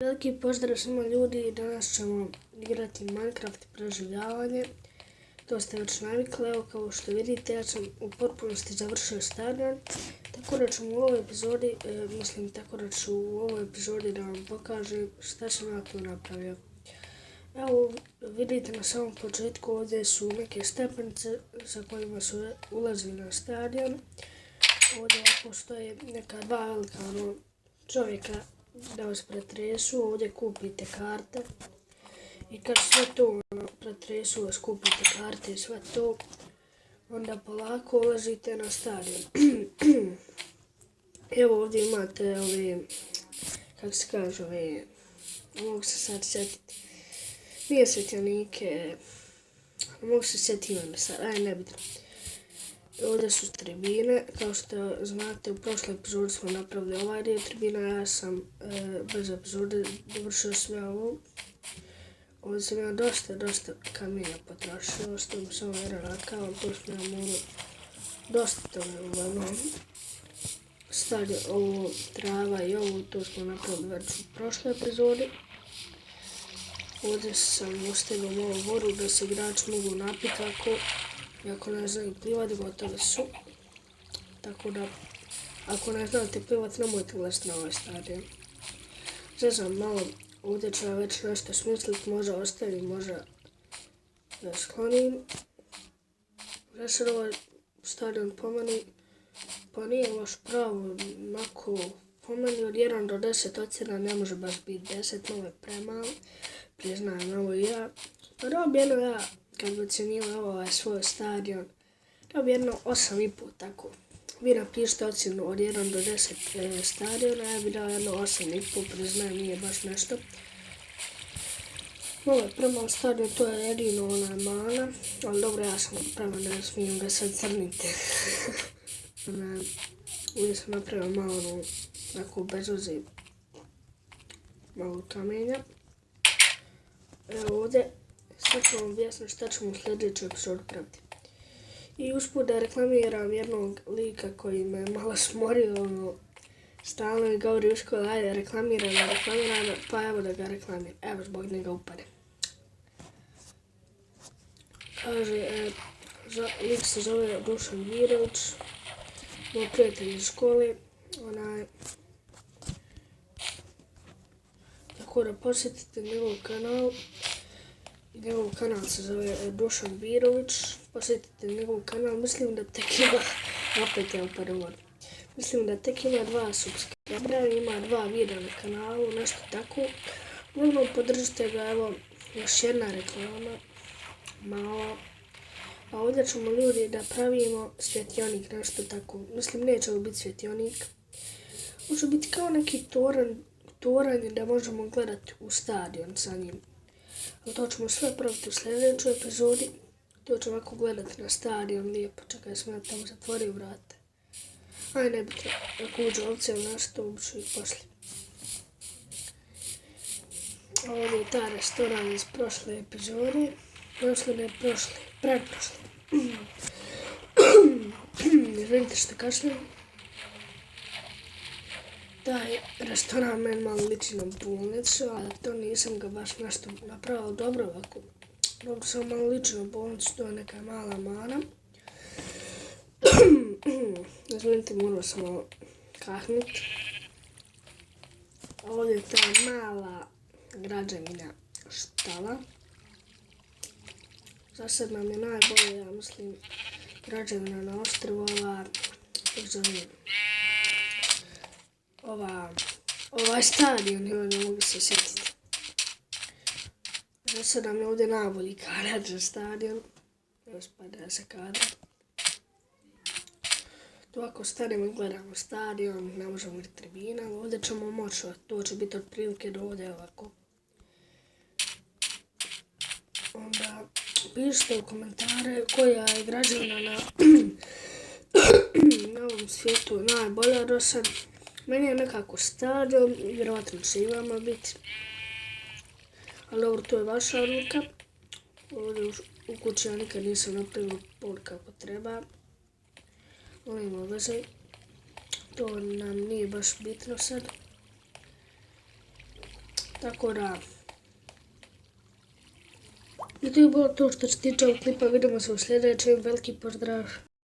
Veliki pozdrav svima ljudi, danas ćemo igrati Minecraft preživljavanje. To ste već navikli, evo kao što vidite ja sam u potpunosti završio stadion. Tako da ću u ovoj epizodi da vam pokažem šta sam ja tu napravio. Evo vidite na samom početku ovdje su neke stepenice sa kojima su ulazili na stadion. Ovdje postoje neka dva velika čovjeka da vas pretresu, ovdje kupite karte i kad sve to pretresu vas, kupite karte i sve to, onda polako ulazite na stadion. Evo ovdje imate ove, kako se kaže, ove, mogu se sad sjetiti, nije svjetionike, mogu se sjetiti imena sad, nebitno. Ovdje su tribine, kao što znate u prošloj epizodi smo napravili ovaj dio tribina, ja sam bez epizode dovršio sve ovo. Ovdje sam ja dosta kamenja potrošio, ostao mi samo jedan rakao, tu smo ja morali dosta toga uglavnom. Stavlja ovo trava i ovo, to smo napravili već u prošloj epizodi. Ovdje sam ostavio malo vodu da se igrači mogu napiti ako ne znaju plivati, gotovi su. Tako da, ako ne znate plivati, nemojte ulaziti na ovaj stadion. Zezam malo, ovdje ću ja već nešto smisliti, možda ostavim, možda da sklonim. Zasad ovaj stadion po meni, pa nije loš pravo, onako, po meni od 1 do 10 ocjena ne može baš biti 10, malo je premalo, priznajem ovo i ja. Pa dobijem ja, kad bi ocjenio ovaj svoj stadion, dobijem jedno 8,5 tako. Vi napišite ocjenu od 1 do 10 stadiona, ja bi dao jedno 8,5, priznajem nije baš nešto. Ovo je premalo stadion, to je jedino ona mana, ali dobro ja sam prema, ne smijem ga sad crniti. Ovdje sam napravio malo onako bezozi, malo kamenja. Evo ovdje, sad ću vam objasniti šta ćemo u sljedećoj epizodi praviti. I usput da reklamiram jednog lika koji me malo smorio, stalno mi govori u školi, ajde reklamiram, pa evo da ga reklamiram, evo zbog njega upade. Kaže, lik se zove Dušan Virović, moj prijatelj iz škole, tako da posjetite njegov kanal. Njegov kanal se zove Dušan Virović, posjetite njegov kanal, mislim da tek ima, opet je upadovor, mislim da tek ima 2 subscribera, ima 2 videa na kanalu, nešto tako. Uglavnom podržite ga, evo, još jedna reklama, mala. A ovdje ćemo ljudi da pravimo svjetionik, nešto tako, mislim neće ovo biti svjetionik, može biti kao neki toranj da možemo gledati u stadion sa njim. Ali to ćemo sve praviti u sljedećoj epizodi. To ćemo ovako gledati na stadion lijepo. Čekaj, sam ja tamo zatvorio vrate. Aj ne biti, ako uđe ovce u nas, to ubiću i poslije. Ovdje je ta restoran iz prošle epizode. Predprošle. Izvinite što kašljam. Taj restoran meni malo liči na bolnicu, ali to nisam ga baš nešto napravio dobro ovako. Dobro sam malo liči na bolnicu, to je neka mala mana. Izvinite, morao sam malo kahnut. Ovdje je ta mala građevina štala. Za sad nam je najbolje, ja mislim, građevina na ostrvu, ovaj stadion, ne mogu se sjetiti. Za sad nam je ovdje najbolji kadar za stadion. Evo spada se kadar. Tu ako stanemo i gledamo stadion, ne možemo vidjeti tribina, ovdje ćemo moći, to će biti otprilike do ovdje ovako. Onda pišite u komentare koja je građevina na ovom svijetu najbolja do sad. Meni je nekako stadion, vjerovatno će i vama biti. Ali dobro, to je vaša odluka. Ovdje u kući ja nikad nisam napravio pod kako treba. Ovo ima veze. To nam nije baš bitno sad. Tako da... I to je bilo to što se tiče ovog klipa, vidimo se u sljedećem, veliki pozdrav.